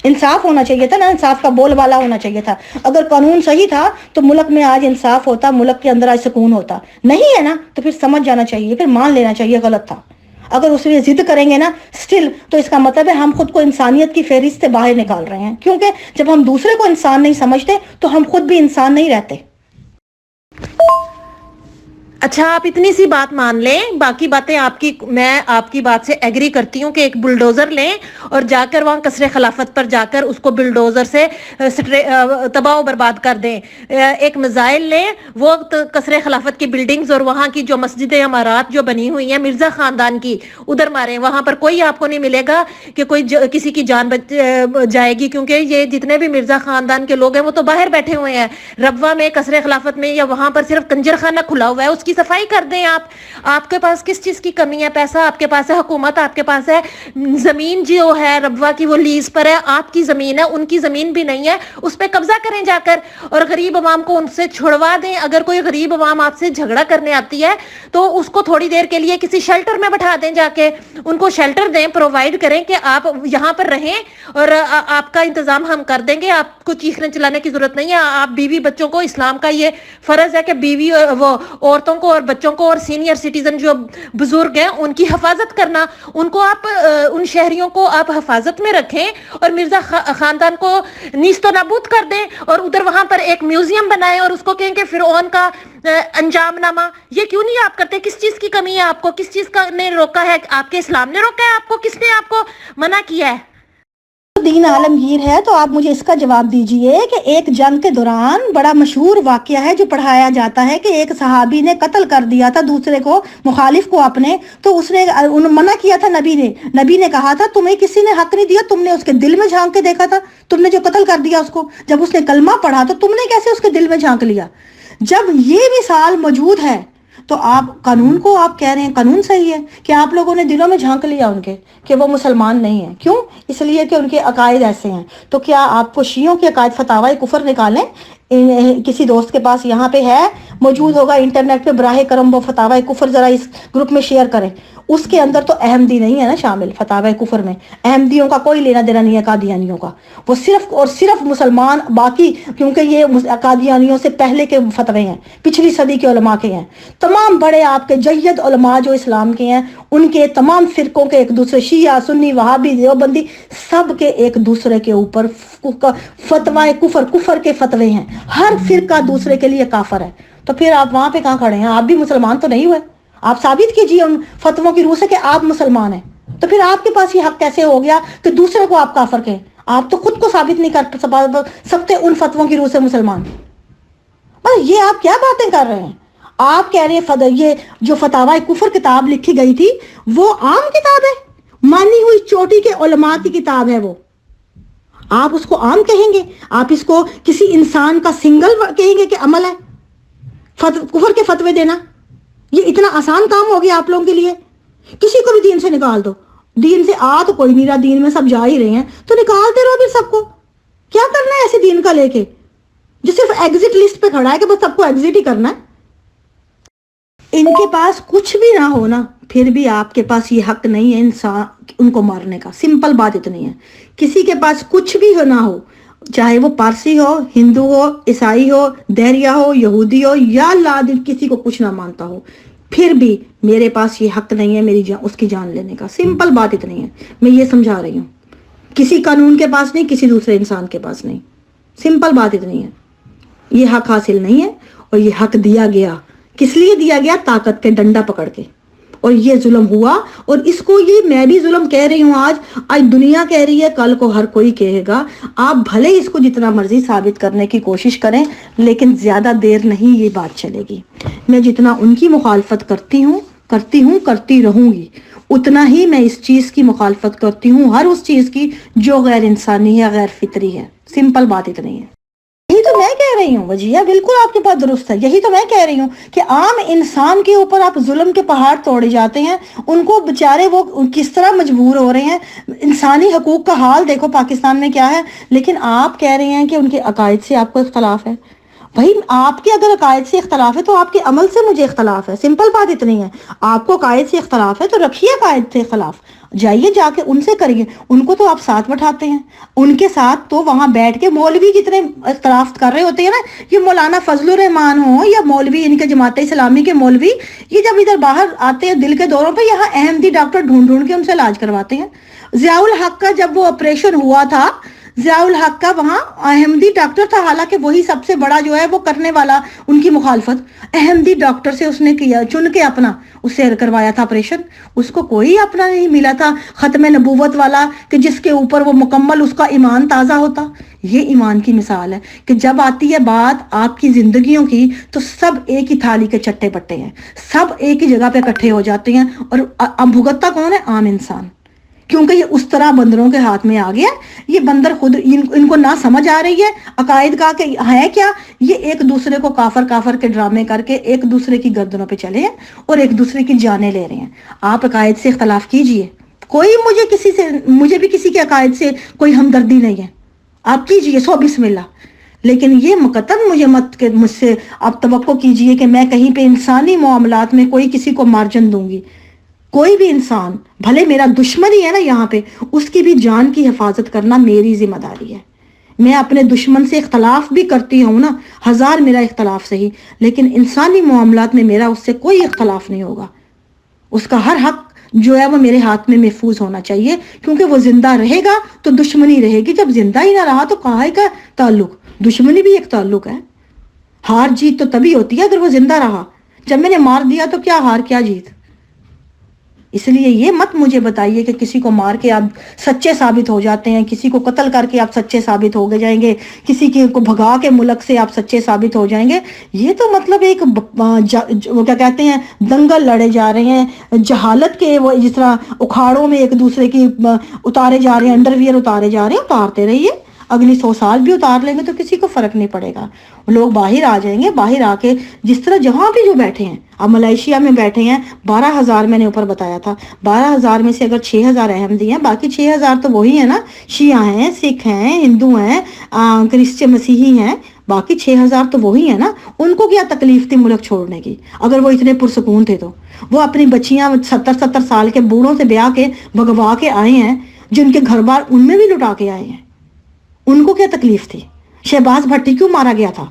انصاف ہونا چاہیے تھا نا، انصاف کا بول بالا ہونا چاہیے تھا. اگر قانون صحیح تھا تو ملک میں آج انصاف ہوتا، ملک کے اندر آج سکون ہوتا. نہیں ہے نا تو پھر سمجھ جانا چاہیے، پھر مان لینا چاہیے غلط تھا. اگر اس میں ضد کریں گے نا سٹل، تو اس کا مطلب ہے ہم خود کو انسانیت کی فہرست سے باہر نکال رہے ہیں. کیونکہ جب ہم دوسرے کو انسان نہیں سمجھتے تو ہم خود بھی انسان نہیں رہتے. اچھا آپ اتنی سی بات مان لیں، باقی باتیں میں آپ کی بات سے ایگری کرتی ہوں کہ ایک بلڈوزر لیں اور جا کر وہاں قصر خلافت پر جا کر اس کو بلڈوزر سے تباہ و برباد کر دیں. ایک میزائل لیں، وہ قصر خلافت کی بلڈنگز اور وہاں کی جو مسجد عمارات جو بنی ہوئی ہیں مرزا خاندان کی، ادھر ماریں. وہاں پر کوئی آپ کو نہیں ملے گا کہ کوئی کسی کی جان جائے گی، کیونکہ یہ جتنے بھی مرزا خاندان کے لوگ ہیں وہ تو باہر بیٹھے ہوئے ہیں. ربوہ میں، قصر خلافت میں، یا وہاں پر صرف کنجر خانہ کھلا ہوا ہے، اس کی صفائی کر دیں. آپ کے پاس کس چیز کی کمی ہے؟ پیسہ آپ کے پاس ہے، حکومت آپ کے پاس ہے، زمین جو ہے ربوہ کی وہ لیز پر ہے، آپ کی زمین ہے، ان کی زمین بھی نہیں ہے، اس پہ قبضہ کریں جا کر اور غریب عوام کو ان سے چھڑوا دیں. اگر کوئی غریب عوام آپ سے جھگڑا کرنے آتی ہے تو اس کو تھوڑی دیر کے لیے کسی شیلٹر میں بٹھا دیں، جا کے ان کو شیلٹر دیں، پرووائڈ کریں کہ آپ یہاں پر رہیں اور آپ کا انتظام ہم کر دیں گے. آپ کو چیخنے چلانے کی ضرورت نہیں ہے. آپ بیوی بچوں کو، اسلام کا یہ فرض ہے کہ بیوی وہ عورتوں کو اور بچوں کو اور سینئر سٹیزن جو بزرگ ہیں ان کی حفاظت کرنا. ان کو آپ ان شہریوں کو آپ حفاظت میں رکھیں اور مرزا خاندان کو نیست و نابود کر دیں اور ادھر وہاں پر ایک میوزیم بنائیں اور اس کو کہیں کہ فرعون کا انجام نامہ. یہ کیوں نہیں آپ کرتے؟ کس چیز کی کمی ہے آپ کو؟ کس چیز کا نے روکا ہے؟ آپ کے اسلام نے روکا ہے آپ کو؟ کس نے آپ کو منع کیا ہے؟ دین عالمگیر ہے تو آپ مجھے اس کا جواب دیجئے کہ ایک جنگ کے دوران بڑا مشہور واقعہ ہے جو پڑھایا جاتا ہے کہ ایک صحابی نے قتل کر دیا تھا دوسرے کو، مخالف کو اپنے، تو اس نے منع کیا تھا. نبی نے کہا تھا تمہیں کسی نے حق نہیں دیا، تم نے اس کے دل میں جھانک کے دیکھا تھا، تم نے جو قتل کر دیا اس کو، جب اس نے کلمہ پڑھا تو تم نے کیسے اس کے دل میں جھانک لیا؟ جب یہ مثال موجود ہے تو آپ قانون کو آپ کہہ رہے ہیں قانون صحیح ہے کہ آپ لوگوں نے دلوں میں جھانک لیا ان کے کہ وہ مسلمان نہیں ہیں. کیوں؟ اس لیے کہ ان کے عقائد ایسے ہیں. تو کیا آپ کو شیعوں کے عقائد فتاوی کفر نکالیں؟ کسی دوست کے پاس یہاں پہ ہے، موجود ہوگا انٹرنیٹ پہ، براہ کرم وہ فتاوی کفر ذرا اس گروپ میں شیئر کریں. اس کے اندر تو احمدی نہیں ہے نا شامل فتاوی کفر میں. احمدیوں کا کوئی لینا دینا نہیں ہے قادیانیوں کا. وہ صرف اور صرف مسلمان، باقی کیونکہ یہ قادیانیوں سے پہلے کے فتوے ہیں، پچھلی صدی کے علماء کے ہیں. تمام بڑے آپ کے جید علماء جو اسلام کے ہیں، ان کے تمام فرقوں کے ایک دوسرے، شیعہ، سنی، وہابی، دیوبندی، سب کے ایک دوسرے کے اوپر فتوی کفر کے فتوے ہیں. ہر فرقہ دوسرے کے لیے کافر ہے. تو پھر آپ وہاں پہ کہاں کھڑے ہیں؟ آپ بھی مسلمان تو نہیں ہوئے. آپ ثابت کیجئے ان فتووں کی روح سے کہ آپ مسلمان ہیں. تو پھر آپ کے پاس یہ حق کیسے ہو گیا کہ دوسرے کو آپ کافر کہیں؟ آپ تو خود کو ثابت نہیں کر سکتے ان فتووں کی روح سے مسلمان. یہ آپ کیا باتیں کر رہے ہیں؟ آپ کہہ رہے ہیں یہ جو فتاوی کفر کتاب لکھی گئی تھی وہ عام کتاب ہے، مانی ہوئی چوٹی کے علماء کی کتاب ہے. وہ آپ اس کو عام کہیں گے؟ آپ اس کو کسی انسان کا سنگل کہیں گے کہ عمل ہے کفر کے فتوے دینا؟ یہ اتنا آسان کام ہو گیا آپ لوگوں کے لیے. کسی کو بھی دین سے نکال دو. دین سے تو کوئی نہیں رہا، دین میں سب جا ہی رہے ہیں تو نکالتے رہو پھر سب کو. کیا کرنا ہے ایسے دین کا لے کے جو صرف ایگزٹ لسٹ پہ کھڑا ہے کہ بس سب کو ایگزٹ ہی کرنا ہے؟ ان کے پاس کچھ بھی نہ ہونا پھر بھی آپ کے پاس یہ حق نہیں ہے انسان ان کو مارنے کا. سمپل بات اتنی ہے. کسی کے پاس کچھ بھی نہ ہو، چاہے وہ پارسی ہو، ہندو ہو، عیسائی ہو، دہریہ ہو، یہودی ہو، یا اللہ دل کسی کو کچھ نہ مانتا ہو، پھر بھی میرے پاس یہ حق نہیں ہے میری اس کی جان لینے کا. سمپل بات اتنی ہے. میں یہ سمجھا رہی ہوں. کسی قانون کے پاس نہیں، کسی دوسرے انسان کے پاس نہیں. سمپل بات اتنی ہے. یہ حق حاصل نہیں ہے اور یہ حق دیا گیا. کس لیے دیا گیا؟ طاقت کے ڈنڈا پکڑ کے. اور یہ ظلم ہوا اور اس کو یہ میں بھی ظلم کہہ رہی ہوں. آج دنیا کہہ رہی ہے، کل کو ہر کوئی کہے گا. آپ بھلے اس کو جتنا مرضی ثابت کرنے کی کوشش کریں لیکن زیادہ دیر نہیں یہ بات چلے گی. میں جتنا ان کی مخالفت کرتی ہوں کرتی رہوں گی، اتنا ہی میں اس چیز کی مخالفت کرتی ہوں، ہر اس چیز کی جو غیر انسانی ہے، غیر فطری ہے. سمپل بات اتنی ہے. یہی تو میں کہہ رہی ہوں وجیہ، بالکل آپ کے پاس درست ہے. یہی تو میں کہہ رہی ہوں کہ عام انسان کے اوپر آپ ظلم کے پہاڑ توڑے جاتے ہیں. ان کو بچارے وہ کس طرح مجبور ہو رہے ہیں. انسانی حقوق کا حال دیکھو پاکستان میں کیا ہے. لیکن آپ کہہ رہے ہیں کہ ان کے عقائد سے آپ کو اختلاف ہے. بھائی آپ کے اگر عقائد سے اختلاف ہے تو آپ کے عمل سے مجھے اختلاف ہے. سمپل بات اتنی ہے. آپ کو عقائد سے اختلاف ہے تو رکھیے عقائد سے اختلاف، جائیے جا کے ان سے کریے. ان کو تو آپ ساتھ بٹھاتے ہیں. ان کے ساتھ تو وہاں بیٹھ کے مولوی جتنے اختلاف کر رہے ہوتے ہیں نا، یہ مولانا فضل الرحمان ہوں یا مولوی ان کے جماعت اسلامی کے مولوی، یہ جب ادھر باہر آتے ہیں دل کے دوروں پہ، یہاں احمدی ڈاکٹر ڈھونڈ کے ان سے علاج کرواتے ہیں. ضیاء الحق کا جب وہ آپریشن ہوا تھا، ضیاء الحق کا وہاں احمدی ڈاکٹر تھا، حالانکہ وہی سب سے بڑا جو ہے وہ کرنے والا ان کی مخالفت، احمدی ڈاکٹر سے اس نے کیا، چن کے اپنا اس سے کروایا تھا آپریشن، اس کو کوئی اپنا نہیں ملا تھا ختم نبوت والا کہ جس کے اوپر وہ مکمل اس کا ایمان تازہ ہوتا۔ یہ ایمان کی مثال ہے کہ جب آتی ہے بات آپ کی زندگیوں کی تو سب ایک ہی تھالی کے چٹے بٹے ہیں، سب ایک ہی جگہ پہ اکٹھے ہو جاتے ہیں، اور اب بھگتتا کون ہے؟ عام انسان، کیونکہ یہ اس طرح بندروں کے ہاتھ میں آ گیا۔ یہ بندر خود ان کو نہ سمجھ آ رہی ہے عقائد کا کہ ہے کیا، یہ ایک دوسرے کو کافر کافر کے ڈرامے کر کے ایک دوسرے کی گردنوں پہ چلے ہیں اور ایک دوسرے کی جانیں لے رہے ہیں۔ آپ عقائد سے اختلاف کیجئے، مجھے بھی کسی کے عقائد سے کوئی ہمدردی نہیں ہے، آپ کیجئے، سو بسم اللہ، لیکن یہ مقتل مجھ سے آپ توقع کیجئے کہ میں کہیں پہ انسانی معاملات میں کوئی کسی کو مارجن دوں گی۔ کوئی بھی انسان بھلے میرا دشمن ہی ہے نا یہاں پہ، اس کی بھی جان کی حفاظت کرنا میری ذمہ داری ہے۔ میں اپنے دشمن سے اختلاف بھی کرتی ہوں نا، ہزار میرا اختلاف صحیح، لیکن انسانی معاملات میں میرا اس سے کوئی اختلاف نہیں ہوگا۔ اس کا ہر حق جو ہے وہ میرے ہاتھ میں محفوظ ہونا چاہیے، کیونکہ وہ زندہ رہے گا تو دشمنی رہے گی، جب زندہ ہی نہ رہا تو کہاں کا تعلق؟ دشمنی بھی ایک تعلق ہے۔ ہار جیت تو تبھی ہوتی ہے اگر وہ زندہ رہا، جب میں نے مار دیا تو کیا ہار کیا جیت؟ اس لیے یہ مت مجھے بتائیے کہ کسی کو مار کے آپ سچے ثابت ہو جاتے ہیں، کسی کو قتل کر کے آپ سچے ثابت ہو جائیں گے، کسی کو بھگا کے ملک سے آپ سچے ثابت ہو جائیں گے۔ یہ تو مطلب ایک وہ کیا کہتے ہیں، دنگل لڑے جا رہے ہیں، جہالت کے، وہ جس طرح اکھاڑوں میں ایک دوسرے کی اتارے جا رہے ہیں، انڈر ویئر اتارے جا رہے ہیں، اتارتے رہیے، اگلی 100 سال بھی اتار لیں گے تو کسی کو فرق نہیں پڑے گا۔ لوگ باہر آ جائیں گے، باہر آ کے جس طرح جہاں بھی جو بیٹھے ہیں، اب ملائیشیا میں بیٹھے ہیں 12,000 میں نے اوپر بتایا تھا، 12,000 میں سے اگر 6,000 احمدی ہیں، باقی 6,000 تو وہی ہیں نا، شیعہ ہیں، سکھ ہیں، ہندو ہیں، کرسچن مسیحی ہیں، باقی 6,000 تو وہی ہیں نا۔ ان کو کیا تکلیف تھی ملک چھوڑنے کی اگر وہ اتنے پرسکون تھے تو؟ وہ اپنی بچیاں 70 سال کے بوڑھوں سے بیاہ کے بھگوا کے آئے ہیں، جن کے گھر بار ان میں بھی لٹا کے آئے ہیں، ان کو کیا تکلیف تھی؟ شہباز بھٹی کیوں مارا گیا تھا؟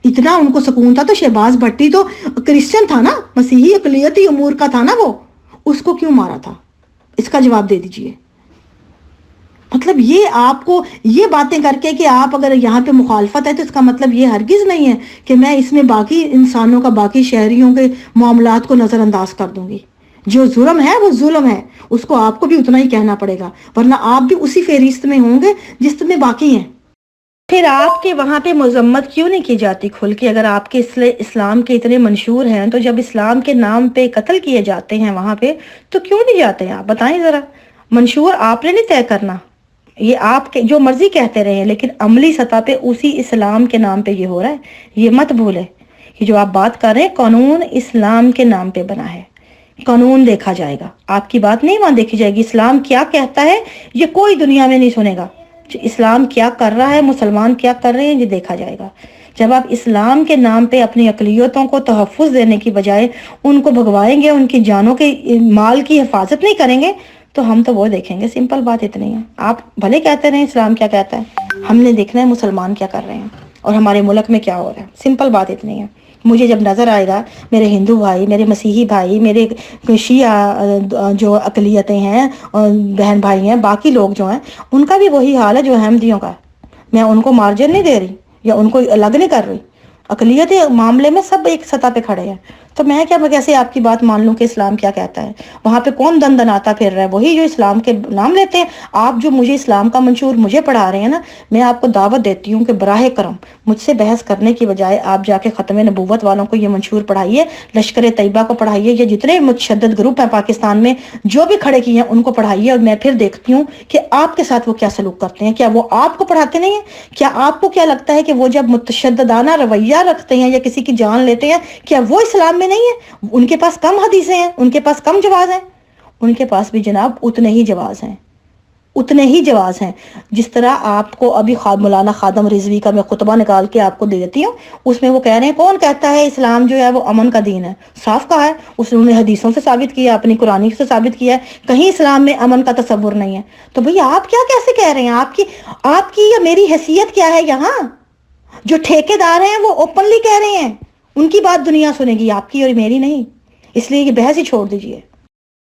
اتنا ان کو سکون تھا تو شہباز بھٹی تو کرسچن تھا نا، مسیحی اقلیتی امور کا تھا نا، وہ اس کو کیوں مارا تھا؟ اس کا جواب دے دیجئے۔ مطلب یہ آپ کو یہ باتیں کر کے کہ آپ اگر یہاں پہ مخالفت ہے تو اس کا مطلب یہ ہرگز نہیں ہے کہ میں اس میں باقی انسانوں کا، باقی شہریوں کے معاملات کو نظر انداز کر دوں گی۔ جو ظلم ہے وہ ظلم ہے، اس کو آپ کو بھی اتنا ہی کہنا پڑے گا، ورنہ آپ بھی اسی فہرست میں ہوں گے جس میں باقی ہیں۔ پھر آپ کے وہاں پہ مذمت کیوں نہیں کی جاتی کھل کے؟ اگر آپ کے اسلام کے اتنے منشور ہیں تو جب اسلام کے نام پہ قتل کیے جاتے ہیں وہاں پہ تو کیوں نہیں جاتے ہیں؟ آپ بتائیں ذرا۔ منشور آپ نے نہیں طے کرنا، یہ آپ کے جو مرضی کہتے رہے، لیکن عملی سطح پہ اسی اسلام کے نام پہ یہ ہو رہا ہے، یہ مت بھولیں۔ یہ جو آپ بات کر رہے ہیں قانون اسلام کے نام پہ بنا ہے، قانون دیکھا جائے گا، آپ کی بات نہیں وہاں دیکھی جائے گی۔ اسلام کیا کہتا ہے یہ کوئی دنیا میں نہیں سنے گا، اسلام کیا کر رہا ہے، مسلمان کیا کر رہے ہیں، یہ دیکھا جائے گا۔ جب آپ اسلام کے نام پہ اپنی اقلیتوں کو تحفظ دینے کی بجائے ان کو بھگوائیں گے، ان کی جانوں کے مال کی حفاظت نہیں کریں گے تو ہم تو وہ دیکھیں گے۔ سمپل بات اتنی ہے۔ آپ بھلے کہتے رہیں اسلام کیا کہتا ہے، ہم نے دیکھنا ہے مسلمان کیا کر رہے ہیں اور ہمارے ملک میں کیا ہو رہا ہے۔ سمپل بات اتنی ہے۔ مجھے جب نظر آئے گا میرے ہندو بھائی، میرے مسیحی بھائی، میرے شیعہ جو اقلیتیں ہیں، بہن بھائی ہیں، باقی لوگ جو ہیں، ان کا بھی وہی حال ہے جو احمدیوں کا ہے۔ میں ان کو مارجن نہیں دے رہی یا ان کو الگ نہیں کر رہی، اقلیتی معاملے میں سب ایک سطح پہ کھڑے ہیں۔ تو میں کیسے آپ کی بات مان لوں کہ اسلام کیا کہتا ہے؟ وہاں پہ کون دن دناتا پھر رہا ہے؟ وہی جو اسلام کے نام لیتے ہیں۔ آپ جو مجھے اسلام کا منشور مجھے پڑھا رہے ہیں نا، میں آپ کو دعوت دیتی ہوں کہ براہ کرم مجھ سے بحث کرنے کی بجائے آپ جا کے ختم نبوت والوں کو یہ منشور پڑھائیے، لشکر طیبہ کو پڑھائیے، یا جتنے متشدد گروپ ہیں پاکستان میں جو بھی کھڑے کیے ہیں ان کو پڑھائیے، اور میں پھر دیکھتی ہوں کہ آپ کے ساتھ وہ کیا سلوک کرتے ہیں۔ کیا وہ آپ کو پڑھاتے نہیں ہیں؟ کیا آپ کو کیا لگتا ہے کہ وہ جب متشددانہ رویہ رکھتے ہیں یا کسی کی جان لیتے ہیں، کیا وہ اسلام میں نہیں ہے؟ ان کے پاس کم حدیثیں ہیں، ان کے پاس کم جواز ہیں؟ ان کے پاس بھی جناب اتنے ہی جواز ہیں، اتنے ہی جواز ہیں۔ جس طرح آپ کو ابھی مولانا خادم رضوی کا میں خطبہ نکال کے آپ کو دے دیتی ہوں، اس میں وہ کہہ رہے ہیں کون کہتا ہے اسلام جو ہے وہ امن کا دین ہے؟ صاف کہا ہے، انہوں نے حدیثوں سے ثابت کیا، اپنی قرآن سے ثابت کیا ہے، کہیں اسلام میں امن کا تصور نہیں ہے۔ تو بھئی آپ کیا کیسے کہہ رہے ہیں؟ آپ کی یا میری حیثیت کیا ہے یہاں؟ جو ٹھیکیدار ہیں وہ اوپنلی کہہ رہے ہیں، ان کی بات دنیا سنے گی، آپ کی اور میری نہیں۔ اس لیے یہ بحث ہی چھوڑ دیجئے۔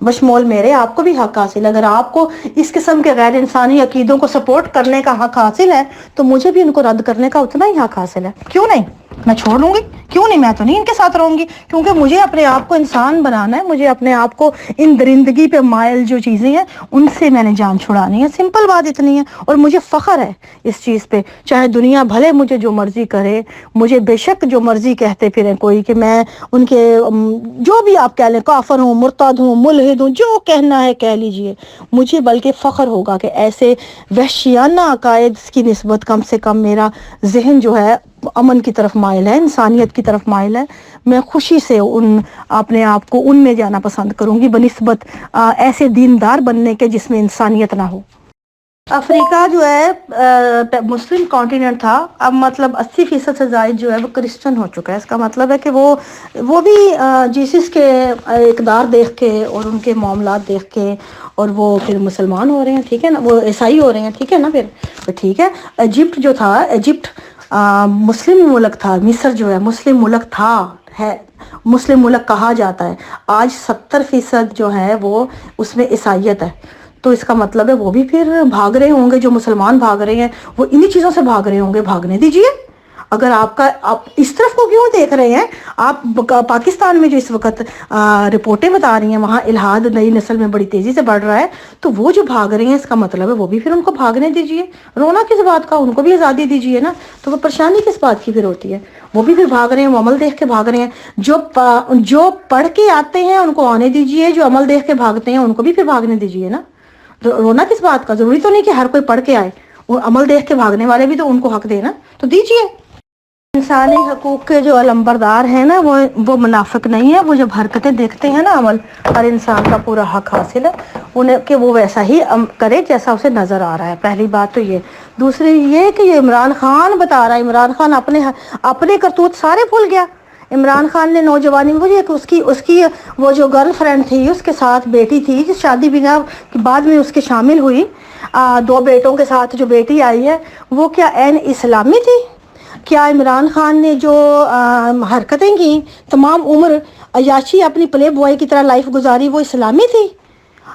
بشمول میرے آپ کو بھی حق حاصل ہے. اگر آپ کو اس قسم کے غیر انسانی عقیدوں کو سپورٹ کرنے کا حق حاصل ہے تو مجھے بھی ان کو رد کرنے کا اتنا ہی حق حاصل ہے. کیوں نہیں؟ میں چھوڑ لوں گی؟ کیوں نہیں؟ میں تو نہیں ان کے ساتھ رہوں گی، کیونکہ مجھے اپنے آپ کو انسان بنانا ہے. مجھے اپنے آپ کو ان درندگی پہ مائل جو چیزیں ہیں ان سے میں نے جان چھڑانی ہے. سمپل بات اتنی ہے، اور مجھے فخر ہے اس چیز پہ. چاہے دنیا بھلے مجھے جو مرضی کرے، مجھے بے شک جو مرضی کہتے پھریں کوئی کہ میں ان کے جو بھی آپ کہہ لیں، کافر ہوں، مرتد ہوں، ملحد ہوں، جو کہنا ہے کہہ لیجئے. مجھے بلکہ فخر ہوگا کہ ایسے وحشیانہ عقائد کی نسبت کم سے کم میرا ذہن جو ہے امن کی طرف مائل ہے، انسانیت کی طرف مائل ہے. میں خوشی سے اپنے آپ کو ان میں جانا پسند کروں گی بنسبت ایسے دیندار بننے کے جس میں انسانیت نہ ہو. افریقہ جو ہے مسلم کانٹیننٹ تھا، اب مطلب 80% سے زائد جو ہے وہ کرسچن ہو چکا ہے. اس کا مطلب ہے کہ وہ بھی جیسس کے اقدار دیکھ کے اور ان کے معاملات دیکھ کے اور وہ پھر مسلمان ہو رہے ہیں. ٹھیک ہے نا، وہ عیسائی ہو رہے ہیں. ٹھیک ہے نا، پھر ٹھیک ہے. ایجپٹ جو تھا، ایجپٹ مسلم ملک تھا. مصر جو ہے مسلم ملک تھا، ہے مسلم ملک کہا جاتا ہے. آج 70% جو ہے وہ اس میں عیسائیت ہے. تو اس کا مطلب ہے وہ بھی پھر بھاگ رہے ہوں گے، جو مسلمان بھاگ رہے ہیں وہ انہی چیزوں سے بھاگ رہے ہوں گے. بھاگنے دیجئے. اگر آپ اس طرف کو کیوں دیکھ رہے ہیں؟ آپ پاکستان میں جو اس وقت رپورٹیں بتا رہی ہیں وہاں الہاد نئی نسل میں بڑی تیزی سے بڑھ رہا ہے، تو وہ جو بھاگ رہے ہیں اس کا مطلب ہے وہ بھی پھر ان کو بھاگنے دیجئے. رونا کس بات کا؟ ان کو بھی آزادی دیجئے نا. تو وہ پریشانی کس بات کی پھر ہوتی ہے؟ وہ بھی پھر بھاگ رہے ہیں، وہ عمل دیکھ کے بھاگ رہے ہیں. جو پڑھ کے آتے ہیں ان کو آنے دیجئے، جو عمل دیکھ کے بھاگتے ہیں ان کو بھی پھر بھاگنے دیجئے نا. رونا کس بات کا؟ ضروری تو نہیں کہ ہر کوئی پڑھ کے آئے. وہ عمل دیکھ کے بھاگنے والے بھی تو ان کو حق دینا تو دیجئے. انسانی حقوق کے جو علمبردار ہیں نا وہ منافق نہیں ہے. وہ جب حرکتیں دیکھتے ہیں نا، عمل ہر انسان کا پورا حق حاصل ہے انہیں کہ وہ ویسا ہی کرے جیسا اسے نظر آ رہا ہے. پہلی بات تو یہ. دوسری یہ کہ یہ عمران خان بتا رہا ہے، عمران خان اپنے کرتوت سارے بھول گیا. عمران خان نے نوجوانی میں اس کی وہ جو گرل فرینڈ تھی، اس کے ساتھ بیٹی تھی جس شادی بیاہ کے بعد میں اس کے شامل ہوئی، 2 بیٹوں کے ساتھ جو بیٹی آئی ہے، وہ کیا عین اسلامی تھی؟ کیا عمران خان نے جو حرکتیں کی، تمام عمر عیاشی اپنی پلے بوائے کی طرح لائف گزاری، وہ اسلامی تھی؟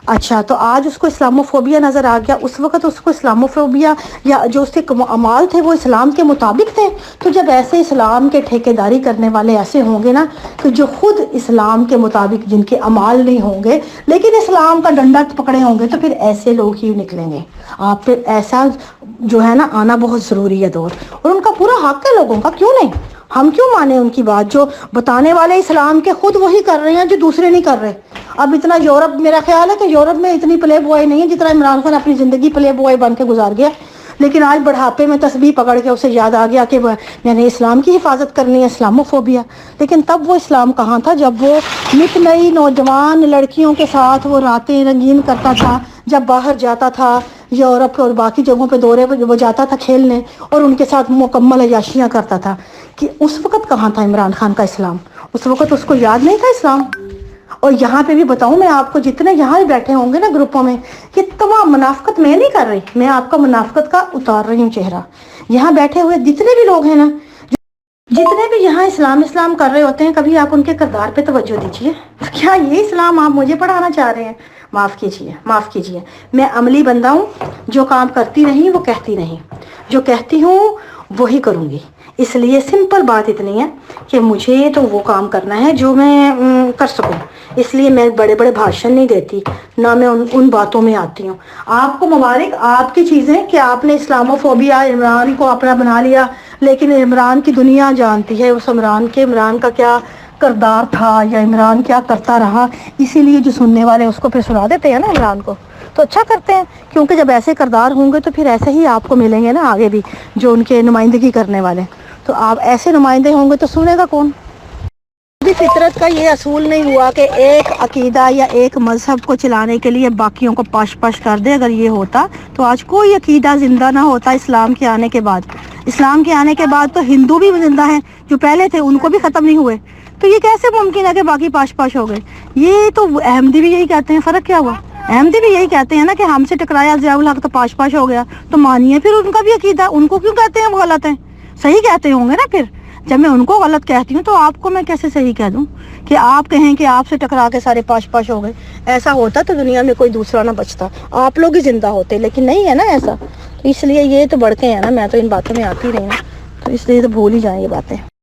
اچھا، تو آج اس کو اسلاموفوبیا نظر آ گیا. اس وقت اس کو اسلاموفوبیا یا جو اس کے اعمال تھے وہ اسلام کے مطابق تھے. تو جب ایسے اسلام کے ٹھیکیداری کرنے والے ایسے ہوں گے نا کہ جو خود اسلام کے مطابق جن کے اعمال نہیں ہوں گے لیکن اسلام کا ڈنڈا پکڑے ہوں گے، تو پھر ایسے لوگ ہی نکلیں گے. آپ پہ ایسا جو ہے نا آنا بہت ضروری ہے دور، اور ان کا پورا حق ہے لوگوں کا. کیوں نہیں؟ ہم کیوں مانیں ان کی بات؟ جو بتانے والے اسلام کے خود وہی کر رہے ہیں جو دوسرے نہیں کر رہے. اب اتنا یورپ، میرا خیال ہے کہ یورپ میں اتنی پلے بوائے نہیں ہے جتنا عمران خان اپنی زندگی پلے بوائے بن کے گزار گیا. لیکن آج بڑھاپے میں تسبیح پکڑ کے اسے یاد آ گیا کہ میں نے اسلام کی حفاظت کرنی ہے، اسلاموفوبیا. لیکن تب وہ اسلام کہاں تھا جب وہ نت نئی نوجوان لڑکیوں کے ساتھ وہ راتیں رنگین کرتا تھا، جب باہر جاتا تھا یورپ اور باقی جگہوں پہ دورے پہ وہ جاتا تھا کھیلنے اور ان کے ساتھ مکمل عیاشیاں کرتا تھا. کہ اس وقت کہاں تھا عمران خان کا اسلام؟ اس وقت اس کو یاد نہیں تھا اسلام. اور یہاں پہ بھی بتاؤں میں آپ کو، جتنے یہاں بیٹھے ہوں گے نا گروپوں میں، یہ تمام منافقت میں نہیں کر رہی، میں آپ کا منافقت کا اتار رہی ہوں چہرہ. یہاں بیٹھے ہوئے جتنے بھی لوگ ہیں نا، جتنے بھی یہاں اسلام کر رہے ہوتے ہیں، کبھی آپ ان کے کردار پہ توجہ دیجئے. کیا یہ اسلام آپ مجھے پڑھانا چاہ رہے ہیں؟ معاف کیجئے. میں عملی بندہ ہوں، جو کام کرتی نہیں وہ کہتی نہیں، جو کہتی ہوں وہی کروں گی. اس لیے سمپل بات اتنی ہے کہ مجھے تو وہ کام کرنا ہے جو میں کر سکوں. اس لیے میں بڑے بڑے بھاشن نہیں دیتی، نہ میں ان باتوں میں آتی ہوں. آپ کو مبارک آپ کی چیزیں کہ آپ نے اسلاموفوبیا عمران کو اپنا بنا لیا، لیکن عمران کی دنیا جانتی ہے اس عمران کا کیا کردار تھا یا عمران کیا کرتا رہا. اسی لیے جو سننے والے اس کو پھر سنا دیتے ہیں نا عمران کو، تو اچھا کرتے ہیں، کیونکہ جب ایسے کردار ہوں گے تو پھر ایسے ہی آپ کو ملیں گے نا آگے بھی جو ان کے نمائندگی کرنے والے. تو آپ ایسے نمائندے ہوں گے تو سنے گا کون؟ بھی فطرت کا یہ اصول نہیں ہوا کہ ایک عقیدہ یا ایک مذہب کو چلانے کے لیے باقیوں کو پاش کر دے. اگر یہ ہوتا تو آج کوئی عقیدہ زندہ نہ ہوتا. اسلام کے آنے کے بعد تو ہندو بھی زندہ ہیں، جو پہلے تھے ان کو بھی ختم نہیں ہوئے. تو یہ کیسے ممکن ہے کہ باقی پاش ہو گئے؟ یہ تو احمدی بھی یہی کہتے ہیں. فرق کیا ہوا؟ احمدی بھی یہی کہتے ہیں نا کہ ہم سے ٹکرایا ضیاء الحق تو پاش ہو گیا. تو مانیے پھر ان کا بھی عقیدہ، ان کو کیوں کہتے ہیں وہ غلط ہیں؟ صحیح کہتے ہوں گے نا پھر. جب میں ان کو غلط کہتی ہوں تو آپ کو میں کیسے صحیح کہہ دوں کہ آپ کہیں کہ آپ سے ٹکرا کے سارے پاش پاش ہو گئے؟ ایسا ہوتا تو دنیا میں کوئی دوسرا نہ بچتا، آپ لوگ ہی زندہ ہوتے، لیکن نہیں ہے نا ایسا. تو اس لیے یہ تو بڑھتے ہیں نا، میں تو ان باتوں میں آتی رہی ہوں، تو اس لیے تو بھول ہی جائیں یہ باتیں.